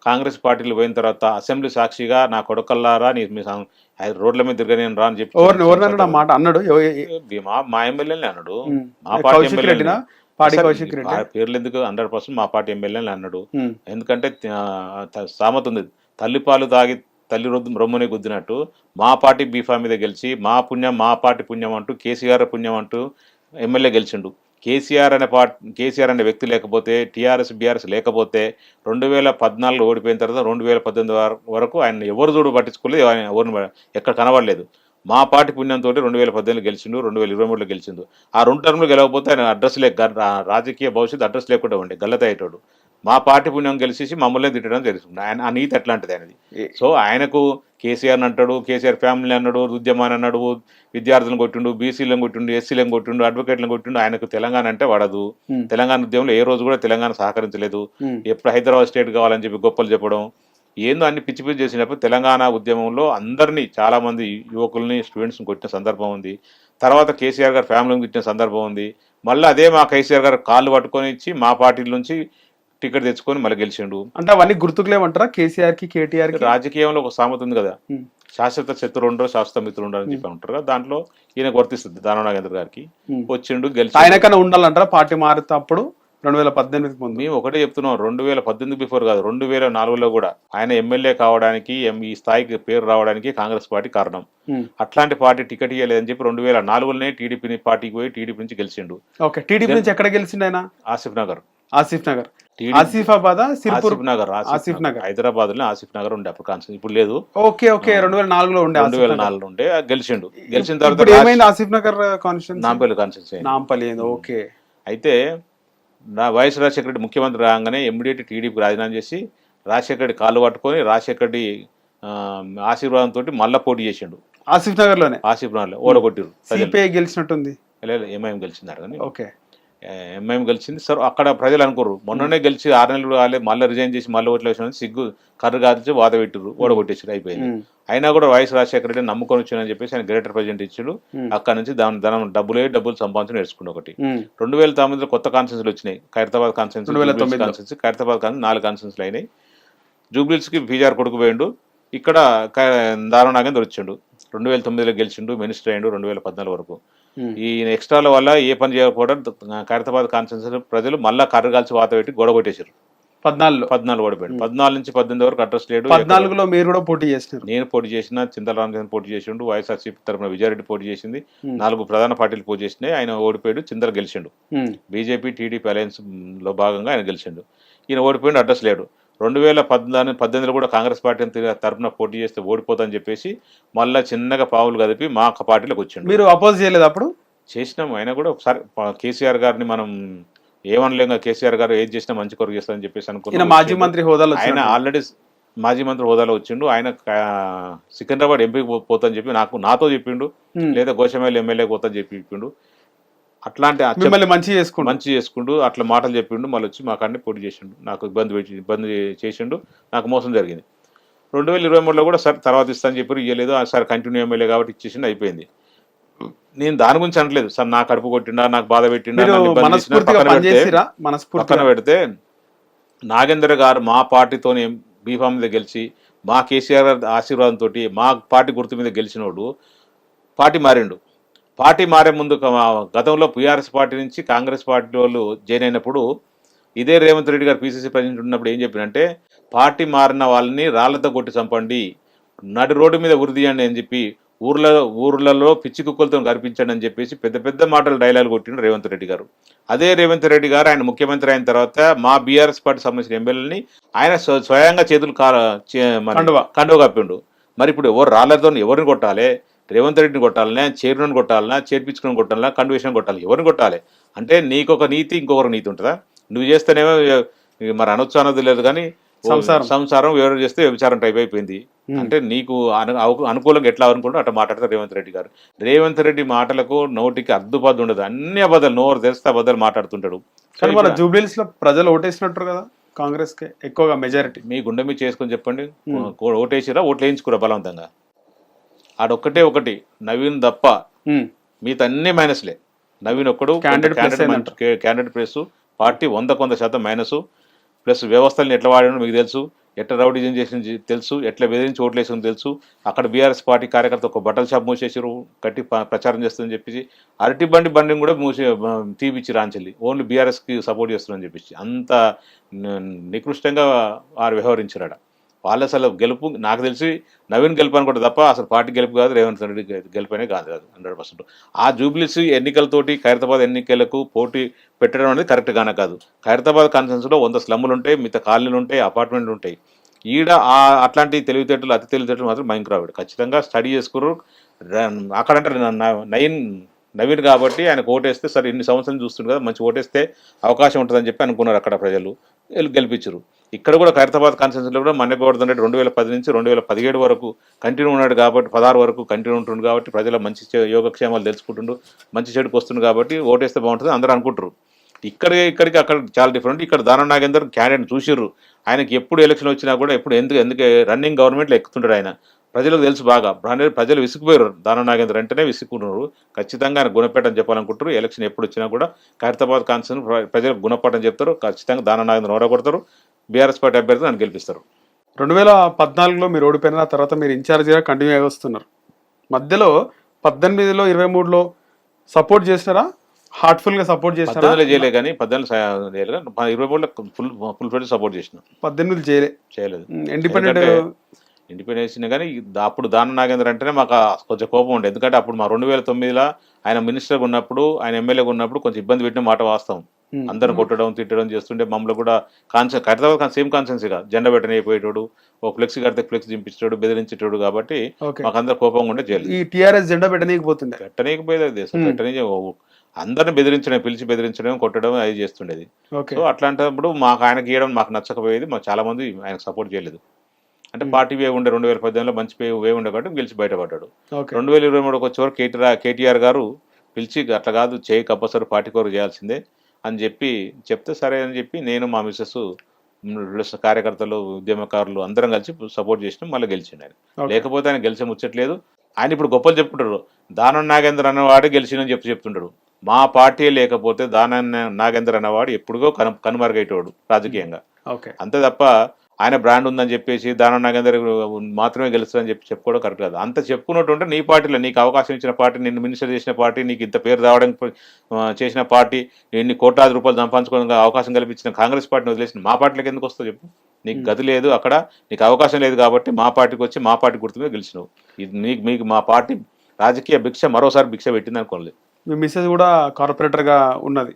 కాంగ్రెస్ పార్టీలు పోయిన తర్వాత అసెంబ్లీ సాక్షిగా నా కొడుకల్లారా రోడ్ల మీద తిరగని రా అని చెప్పి మాట అన్నాడు. మా ఎమ్మెల్యేని అన్నాడు, మా పార్టీ ఎమ్మెల్యే పేర్లు ఎందుకు 100% మా పార్టీ ఎమ్మెల్యేని అన్నాడు. ఎందుకంటే సామెత ఉంది, తల్లిపాలు తాగి తల్లి రొమ్ముని గుద్దినట్టు మా పార్టీ బీఫా మీద గెలిచి మా పుణ్యం మా పార్టీ పుణ్యం అంటూ కేసీఆర్ పుణ్యం అంటూ ఎమ్మెల్యే గెలిచిండు. కేసీఆర్ అనే వ్యక్తి లేకపోతే, టీఆర్ఎస్ బీఆర్ఎస్ లేకపోతే 2014 ఓడిపోయిన తర్వాత 2018 వరకు ఆయన ఎవరు చూడు పట్టించుకోలేదు, ఆయన ఎవరిని ఎక్కడ కనబడలేదు. మా పార్టీ పుణ్యంతో 2018 గెలిచిండు, 2023లో గెలిచిండు. ఆ 2 టర్ములు గెలవకపోతే ఆయన అడ్రస్ రాజకీయ భవిష్యత్తు అడ్రస్ లేకుండా ఉండే గల్లత అయ్యేటోడు. మా పార్టీ పుణ్యం గెలిచేసి మమ్మల్ని తిట్టడం తెలుస్తుంది. ఆయన ఆ నీతి ఎట్లాంటిది ఆయనది. సో ఆయనకు కేసీఆర్ అంటాడు, కేసీఆర్ ఫ్యామిలీ అన్నాడు, ఉద్యమాన్ని అన్నాడు, విద్యార్థులను కొట్టిండు, బీసీలను కొట్టిండు, ఎస్సీలను కొట్టిండు, అడ్వకేట్లను కొట్టిండు. ఆయనకు తెలంగాణ అంటే పడదు. తెలంగాణ ఉద్యమంలో ఏ రోజు కూడా తెలంగాణ సహకరించలేదు. ఎప్పుడు హైదరాబాద్ స్టేట్ కావాలని చెప్పి గొప్పలు చెప్పడం ఏందో అన్ని పిచ్చి పిచ్చి చేసినప్పుడు తెలంగాణ ఉద్యమంలో అందరినీ చాలా మంది యువకుల్ని స్టూడెంట్స్ని కొట్టిన సందర్భం ఉంది. తర్వాత కేసీఆర్ గారు ఫ్యామిలీని తిట్టిన సందర్భం ఉంది. మళ్ళీ అదే మా కేసీఆర్ గారు కాళ్ళు పట్టుకొని ఇచ్చి మా పార్టీ నుంచి టికెట్ తెచ్చుకొని మళ్ళీ గెలిచిండు. అంటే అవన్నీ గుర్తుకులేమంటారా కేసీఆర్ కి కేటీఆర్ కి? రాజకీయంలో ఒక సామెత ఉంది కదా, శాశ్వత శత్రువు ఉండరు శాశ్వత మిత్రులు ఉండరు అని చెప్పి ఉంటారు కదా, దాంట్లో ఈయనకు వర్తిస్తుంది. దానవ నాగేంద్ర గారికి వచ్చిండు, గెలిచి ఆయనకన్నా ఉండాలంటారా పార్టీ మారుతప్పుడు 2018 ముందు? మేము ఒకటే చెప్తున్నాం, 2018 బిఫోర్ కాదు, 2004లో కూడా ఆయన ఎమ్మెల్యే కావడానికి ఈ స్థాయికి పేరు రావడానికి కాంగ్రెస్ పార్టీ కారణం. అట్లాంటి పార్టీ టికెట్ ఇవ్వలేదని చెప్పి 2004లోనే టీడీపీ పార్టీకి పోయి టీడీపీ నుంచి గెలిచిండు. ఓకే, టీడీపీ నుంచి ఎక్కడ గెలిచిండు ఆయన? ఆసిఫ్ నగర్. ఆసిఫాబాద్, ఆసిఫ్ నగర్, హైదరాబాద్ లో ఆసిఫ్ నగర్ ఉండే అప్పుడు కాన్స్టిట్యూన్సీ, ఇప్పుడు లేదు. ఓకే ఓకే, 2004లో ఉండే. 2004లో ఉండే గెలిచిండు. గెలిచిన తర్వాత ఏమైంది Asif Nagar constituency? Nampally constituency. Nampally. Okay. అయితే వైఎస్ రాజశేఖర రెడ్డి ముఖ్యమంత్రి రాగానే ఇమ్మీడియట్ టీడీపీకి రాజీనామా చేసి రాజశేఖర రెడ్డి కాళ్ళు పట్టుకొని రాజశేఖర రెడ్డి ఆశీర్వాదంతో మళ్ళా పోటీ చేసిండు ఆసిఫ్ నగర్ లోనే. ఆసిఫ్ నగర్ లో ఓడగొట్టిరు. సిపిఐ గెలిచినట్టుంది. ఎంఐఎం గెలిచినారు కానీ. ఓకే, ఎంఐఎం గెలిచింది సార్. అక్కడ ప్రజలు అనుకోరు, మొన్ననే గెలిచి 6 నెలలు కాలేదు, మళ్ళీ రిజైన్ చేసి మళ్ళీ ఓట్లు వేసిన సిగ్గు కర్రు కాల్చి వాత పెట్టిరు, ఓడగొట్టేసారు, అయిపోయింది. అయినా కూడా వైఎస్ రాజశేఖర రెడ్డి నమ్ముకొని వచ్చానని చెప్పేసి ఆయన గ్రేటర్ ప్రెసిడెంట్ ఇచ్చాడు. అక్కడ నుంచి డబ్బులు సంపాదించి నేర్చుకుని ఒకటి. 2009లో కొత్త కాన్ఫరెన్స్లు వచ్చినాయి. ఖైరతాబాద్ కాన్ఫరెన్స్, ఖైరతాబాద్ కాన్ఫరెన్స్ 4 కాన్ఫరెన్స్లు అయినాయి. జూబ్లీస్ కి పీజీఆర్ కొడుకు పోయిండు. ఇక్కడ దానవ నాగేంద్ర వచ్చిండు. 2009లో గెలిచిండు, మినిస్టర్ అయ్యిండు 2014 వరకు. ఈ ఎక్స్ట్రాల వల్ల ఏ పని చేయకపోవడం ఖైరతాబాద్ కాన్ఫరెన్స్ ప్రజలు మళ్ళా కర్ర కాల్చి వాత పెట్టి గొడవ కొట్టేశారు. 14 ఓడిపోయాడు. 14 నుంచి 18 వరకు అడ్రస్ లేడు. 14లో మీరు కూడా పోటీ చేసినారు? నేను పోటీ చేసిన, చింతల రామచంద్ర పోటీ చేసిండు, వైఎస్ఆర్సీపీ తరఫున విజయారెడ్డి పోటీ చేసింది, 4 ప్రధాన పార్టీలు పోటీ చేసినాయి. ఆయన ఓడిపోయాడు, చింతల గెలిచిండు. బీజేపీ టీడీపీ అలయన్స్ లో భాగంగా ఆయన గెలిచిండు. ఈయన ఓడిపోయాడు, అడ్రస్ లేడు. 2018లో కూడా కాంగ్రెస్ పార్టీ తరఫున పోటీ చేస్తే ఓడిపోతాఅని చెప్పేసి మళ్ళా చిన్నగా పావులు కదిపి మా పార్టీలోకి వచ్చిండు. మీరు అపోజ్ చేయలేదు అప్పుడు? చేసినాం. ఆయన కూడా ఒకసారి కేసీఆర్ గారిని మనం ఏమనలేక, కేసీఆర్ గారు ఏది చేసినా మంచి కొరకు చేస్తారని చెప్పేసి అనుకున్నాం. మాజీ మంత్రి హోదాలో ఆయన ఆల్రెడీ మాజీ మంత్రి హోదాలో వచ్చిండు. ఆయన సికింద్రాబాద్ ఎంపీకి పోతాని చెప్పి నాతో చెప్పిండు, లేదా గోషమేల్ ఎమ్మెల్యే పోతాని చెప్పిండు. అట్లాంటి మంచి చేసుకుంటూ అట్లా మాటలు చెప్పిండు. మళ్ళీ వచ్చి మా కాడిని పోటీ చేసిండు, నాకు ఇబ్బంది చేసిండు, నాకు మోసం జరిగింది. 2023లో కూడా సార్ తర్వాత ఇస్తాను చెప్పి ఇవ్వలేదు. సార్ కంటిన్యూ ఎమ్మెల్యే కాబట్టి ఇచ్చేసిండు, అయిపోయింది. నేను దాని గురించి అనట్లేదు సార్, నా కడుపు కొట్టిండా, నాకు బాధ పెట్టిండా, పక్కన పెడితే నాగేంద్ర గారు మా పార్టీతోనే బీఫామ్ మీద గెలిచి మా కేసీఆర్ ఆశీర్వాదంతో మా పార్టీ గుర్తు మీద గెలిచినోడు పార్టీ మారిండు. పార్టీ మారే ముందు గతంలో టీఆర్ఎస్ పార్టీ నుంచి కాంగ్రెస్ పార్టీ వాళ్ళు జాయిన్ అయినప్పుడు ఇదే రేవంత్ రెడ్డి గారు పీసీసీ ప్రెసిడెంట్ ఉన్నప్పుడు ఏం చెప్పినంటే, పార్టీ మారిన వాళ్ళని రాళ్లతో కొట్టి చంపండి, నడి రోడ్డు మీద ఉరిదీయండి అని చెప్పి ఊర్లలో పిచ్చి కుక్కలతో కనిపించండి అని చెప్పేసి పెద్ద పెద్ద మాటలు డైలాగ్ కొట్టిండు రేవంత్ రెడ్డి గారు. అదే రేవంత్ రెడ్డి గారు ఆయన ముఖ్యమంత్రి అయిన తర్వాత మా బీఆర్ఎస్ పార్టీ సంబంధించిన ఎమ్మెల్యేని ఆయన స్వయంగా చేతులు కండువ కప్పిండు. మరి ఇప్పుడు ఎవరు రాళ్లతో ఎవరిని కొట్టాలి? రేవంత్ రెడ్డిని కొట్టాలనే, చైర్మన్ కొట్టాలనా, చేర్పించుకుని కొట్టాలనా, కన్వేషన్ కొట్టాలి, ఎవరిని కొట్టాలి? అంటే నీకొక నీతి ఇంకొకరు నీతి ఉంటుందా? నువ్వు చేస్తేనేమో మరి అనొచ్చు అన్నది లేదు, కానీ సంసారం ఎవరు చేస్తే వ్యభిచారం టైప్ అయిపోయింది. అంటే నీకు అనుకూలంగా ఎట్లా అనుకుంటూ అట్లా మాట్లాడతారు రేవంత్ రెడ్డి గారు. రేవంత్ రెడ్డి మాటలకు నోటికి అద్దుపద్దు ఉండదు, అన్ని అబద్ధాలు, నోరు తెరిస్తే అబద్ధాలు మాట్లాడుతుంటాడు. కానీ మన జూబ్లీస్ లో ప్రజలు ఓటేసినట్టు కదా కాంగ్రెస్ కి ఎక్కువగా మెజారిటీ. మీ గుండె మీద చేసుకొని చెప్పండి, ఓటేసిరా, ఓట్లు వేయించుకురా బలవంతంగా. ఆడొక్కటే ఒకటి నవీన్ తప్ప మిగతా అన్ని మైనస్లే. నవీన్ ఒక్కడు candidate place, party 100% minus, plus వ్యవస్థలను ఎట్లా వాడాడో మీకు తెలుసు. ఎట్లా రౌడిజం చేసింది తెలుసు, ఎట్లా బెదిరించి ఓట్లు వేసింది తెలుసు. అక్కడ బీఆర్ఎస్ పార్టీ కార్యకర్త ఒక బట్టల షాప్ మూసేసారు, గట్టి ప్రచారం చేస్తుందని చెప్పేసి అరటి బండిని కూడా తీపిచ్చి రాంచెల్లి ఓన్లీ బీఆర్ఎస్కి సపోర్ట్ చేస్తుందని చెప్పేసి అంత నికృష్టంగా వారు వ్యవహరించారట. వాళ్ళు అసలు గెలుపు నాకు తెలిసి నవీన్ గెలుపు అనుకుంటే తప్ప అసలు పార్టీ గెలుపు కాదు, రేవంత్ రెడ్డి గెలుపనే కాదు 100%. ఆ జూబ్లీస్ ఎన్నికలతోటి ఖైరతాబాద్ ఎన్నికలకు పోటీ పెట్టడం అనేది కరెక్ట్ గానే కాదు. ఖైరతాబాద్ కాన్ఫరెన్స్లో 100 స్లమ్ములు ఉంటాయి, మిగతా కాలనీలు ఉంటాయి, అపార్ట్మెంట్లు ఉంటాయి. ఈడ అట్లాంటి అతి తెలివితేటలు మాత్రం భయంకరవాడు. ఖచ్చితంగా స్టడీ చేసుకురు. అక్కడంటే నవీన్ కాబట్టి ఆయనకు ఓటేస్తే సరే ఇన్ని సంవత్సరం చూస్తుంది కదా, మంచి ఓటేస్తే అవకాశం ఉంటుందని చెప్పి అనుకున్నారు అక్కడ ప్రజలు, గెలిపించారు. ఇక్కడ కూడా ఖైరతాబాద్ కాన్స్టిట్యూన్సీలో కూడా మన్నె గోవర్ధన్ రెడ్డి 2010 నుంచి 2017 వరకు కంటిన్యూ ఉన్నాడు కాబట్టి 16 వరకు కంటిన్యూ ఉంటుండు కాబట్టి ప్రజల మంచి యోగక్షేమాలు తెలుసుకుంటుండు, మంచి చెడుకు వస్తుంది కాబట్టి ఓటేస్తే బాగుంటుంది అందరూ అనుకుంటారు. ఇక్కడికి అక్కడ చాలా డిఫరెంట్. ఇక్కడ దానం నాగేందర్ క్యాండిడేట్ చూసిర్రు, ఆయనకి ఎప్పుడు ఎలక్షన్ వచ్చినా కూడా ఎప్పుడు ఎందుకు రన్నింగ్ గవర్నమెంట్లో ఎక్కుతుంటాడు ఆయన. ప్రజలకు తెలుసు బాగా, ప్రజలు విసిగిపోయారు. దానం నాగేందర్ అంటేనే విసుక్కున్నారు. ఖచ్చితంగా ఆయన గుణపేట అని చెప్పాలనుకుంటారు. ఎలక్షన్ ఎప్పుడు వచ్చినా కూడా ఖైరతాబాద్ కాన్స్టిట్యూన్సీ ప్రజలకు గుణపాఠం చెప్తారు. ఖచ్చితంగా దానం నాగేందర్ ఓడగొడతారు. బీఆర్ఎస్ పార్టీ అభ్యర్థి నన్ను గెలిపిస్తారు. 2014లో మీరు ఓడిపోయిన తర్వాత మీరు ఇన్ఛార్జిగా కంటిన్యూ అయ్యి వస్తున్నారు. మధ్యలో 18లో 23లో సపోర్ట్ చేసినారా? హార్ట్ఫుల్గా సపోర్ట్ చేసినారా? 18లో చేయలే కానీ 23లో ఫుల్ ఫ్లెడ్జ్ సపోర్ట్ చేసిన. 18 చేయలేదు. ఇండిపెండెన్స్ కానీ అప్పుడు దానం నాగేందర్ అంటేనే మాకు కొంచెం కోపం ఉండే. ఎందుకంటే అప్పుడు మా 2009లో ఆయన మినిస్టర్గా ఉన్నప్పుడు, ఆయన ఎమ్మెల్యేగా ఉన్నప్పుడు కొంచెం ఇబ్బంది పెట్టిన మాట వాస్తవం. అందరిని కొట్టడం తిట్టడం చేస్తుంటే మమ్మల్ని కూడా ఖైరతాబాద్ సేమ్ కాన్సెన్సీగా జెండా పెట్టని అయిపోయేటోడు, ఒక ఫ్లెక్స్ కడితే ఫ్లెక్స్ దింపించాడు, బెదిరించేటోడు. కాబట్టి మాకు అందరు కోపంగా ఉండే జైలు. ఈ టీఆర్ఎస్ జెండా పెట్టనీకపోయేది అందరిని పిలిచి బెదిరించడం, కొట్టడం అది చేస్తుండేది. సో అట్లాంటప్పుడు మాకు ఆయనకి ఇవ్వడం మాకు నచ్చకపోయేది. మాకు చాలా మంది ఆయనకు సపోర్ట్ చేయలేదు. అంటే పార్టీ వే ఉండే 2018లో మంచి వే ఉండే కాబట్టి గెలిచి బయటపడ్డాడు. 2023 వచ్చేవరకు కేటీఆర్ గారు పిలిచి అట్లా కాదు చేయి కంపల్సరీ పార్టీ కోరు చేయాల్సిందే అని చెప్తే సరే అని చెప్పి నేను మా మిస్సెస్ కార్యకర్తలు ఉద్యమకారులు అందరం కలిసి సపోర్ట్ చేసినాం. మళ్ళీ గెలిచిండు ఆయన. లేకపోతే ఆయన గెలిచే ముచ్చట్లేదు. ఆయన ఇప్పుడు గొప్పలు చెప్పుకుంటారు. దానం నాగేందర్ అన్నవాడు గెలిచిందని చెప్తుంటాడు. మా పార్టీ లేకపోతే దానం నాగేందర్ అన్నవాడు ఎప్పుడుగో కనుమరుగైటోడు రాజకీయంగా. అంతే తప్ప ఆయన బ్రాండ్ ఉందని చెప్పేసి దానం నాగేందర్ మాత్రమే గెలుస్తుందని చెప్పుకోవడం కరెక్ట్ కాదు. అంత చెప్పుకున్నట్టుంటే నీ పార్టీలో నీకు అవకాశం ఇచ్చిన పార్టీ, నిన్ను మినిస్టర్ చేసిన పార్టీ, నీకు ఇంత పేరు రావడానికి చేసిన పార్టీ, ఎన్ని కోట్లాది రూపాయలు సంపాదించుకోవడానికి అవకాశం కల్పించిన కాంగ్రెస్ పార్టీని వదిలేసిన మా పార్టీలకు ఎందుకు వస్తావు చెప్పు? నీకు గతి లేదు, అక్కడ నీకు అవకాశం లేదు కాబట్టి మా పార్టీకి వచ్చి మా పార్టీ గుర్తు మీద గెలిచినావు. మీకు మా పార్టీ రాజకీయ భిక్ష మరోసారి భిక్ష పెట్టింది అనుకోలేదు. మీ మిస్సెస్ కూడా కార్పొరేటర్గా ఉన్నది.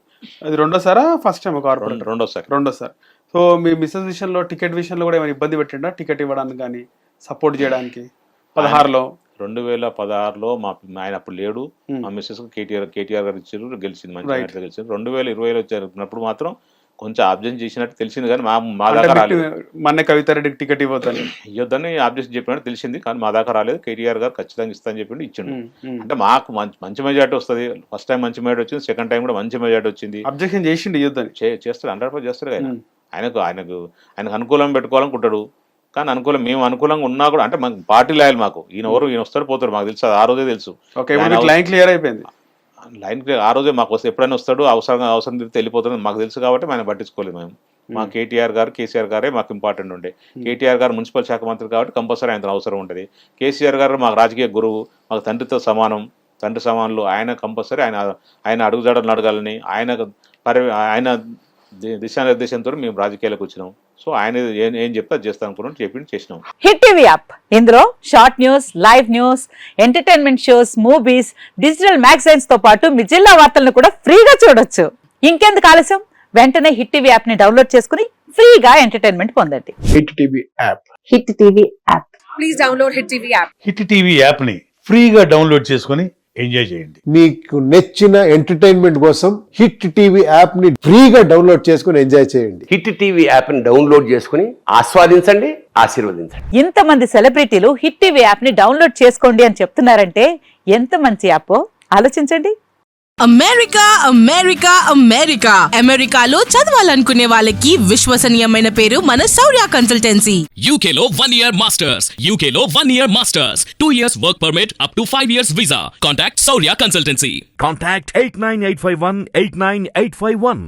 అది రెండోసారా ఫస్ట్ టైం? కార్పొరేటర్ రెండోసారి. సో మీ మిస్సెస్ విషయంలో టికెట్ విషయంలో కూడా ఏమైనా ఇబ్బంది పెట్టిండా? టికెట్ ఇవ్వడానికి కానీ సపోర్ట్ చేయడానికి? 2016లో ఆయన అప్పుడు లేడు. మా మిస్సెస్ కేటీఆర్ గారు ఇచ్చారు, గెలిచింది, మంచి గెలిచింది. 2020లో వచ్చినప్పుడు మాత్రం కొంచెం ఆబ్జెక్షన్ చేసినట్టు తెలిసింది కానీ మా దాకా రాలేదు. మన కవితారెడ్డికి టికెట్ ఇవ్వద్దని ఆబ్జెక్షన్ చెప్పినట్టు తెలిసింది కానీ మా దాకా రాలేదు. కేటీఆర్ గారు ఖచ్చితంగా ఇస్తానని చెప్పి ఇచ్చిండు. అంటే మాకు మంచి మెజార్టీ వస్తుంది. ఫస్ట్ టైం మంచి మెజార్టీ వచ్చింది, సెకండ్ టైం కూడా మంచి మెజార్టీ వచ్చింది. అబ్జెక్షన్ చేసిండు, ఇవ్వద్దని చేస్తాడు, 100% చేస్తాడు. ఆయనకు అనుకూలం పెట్టుకోవాలనుకుంటాడు కానీ మేము అనుకూలంగా ఉన్నా కూడా అంటే మాకు పార్టీ లాయల్. మాకు ఈయన వస్తాడు పోతాడు మాకు తెలుసు, ఆ రోజే తెలుసు. లైన్ క్లియర్ అయిపోయింది. లైన్ ఆ రోజే మాకు వస్తే ఎప్పుడైనా వస్తాడు, అవసరం తిరిగితే వెళ్ళిపోతాడు మాకు తెలుసు కాబట్టి ఆయన పట్టించుకోలేదు మేము. మా కేసీఆర్ గారే మాకు ఇంపార్టెంట్ ఉండే. కేటీఆర్ గారు మున్సిపల్ శాఖ మంత్రి కాబట్టి కంపల్సరీ ఆయన అవసరం ఉంటుంది. కేసీఆర్ గారు మాకు రాజకీయ గురువు, మాకు తండ్రితో సమానం, తండ్రి సమానులు. ఆయన కంపల్సరీ ఆయన అడుగుజాడలు అడగాలని ఆయన దిశానిర్దేశంతో మేము రాజకీయాలకు వచ్చినాం. సో ఆయన ఏం చెప్తే అది చేస్తాం అనుకున్నాం, చేసినాం. హిట్ టీవీ యాప్, ఇందులో short news, live news, entertainment shows, movies, digital magazines తో పాటు మీ జిల్లా వార్తలను కూడా ఫ్రీగా చూడొచ్చు. ఇంకెందుకు ఆలస్యం, వెంటనే హిట్ టీవీ యాప్ ని డౌన్లోడ్ చేసుకుని ఫ్రీగా ఎంటర్టైన్మెంట్ పొందండి. Hit TV app. Hit TV app. Please download hit TV app. Hit TV app ని ఫ్రీగా డౌన్లోడ్ చేసుకుని ఎంజాయ్ చేయండి. మీకు నచ్చిన ఎంటర్టైన్మెంట్ కోసం హిట్ టీవీ యాప్ ని ఫ్రీగా డౌన్లోడ్ చేసుకుని ఎంజాయ్ చేయండి. హిట్ టీవీ యాప్ ని డౌన్లోడ్ చేసుకుని ఆస్వాదించండి, ఆశీర్వదించండి. ఇంతమంది సెలబ్రిటీలు హిట్ టీవీ యాప్ ని డౌన్లోడ్ చేసుకోండి అని చెప్తున్నారంటే ఎంత మంచి యాప్ ఆలోచించండి. అమెరికాలో చదవాలనుకునే వాళ్ళకి విశ్వసనీయమైన పేరు మన శౌర్య కన్సల్టెన్సీ. UK లో 1 year masters, UK లో 1 year masters, 2 years work permit up to 5 years visa. Contact Saurya Consultancy. Contact 89851 89851.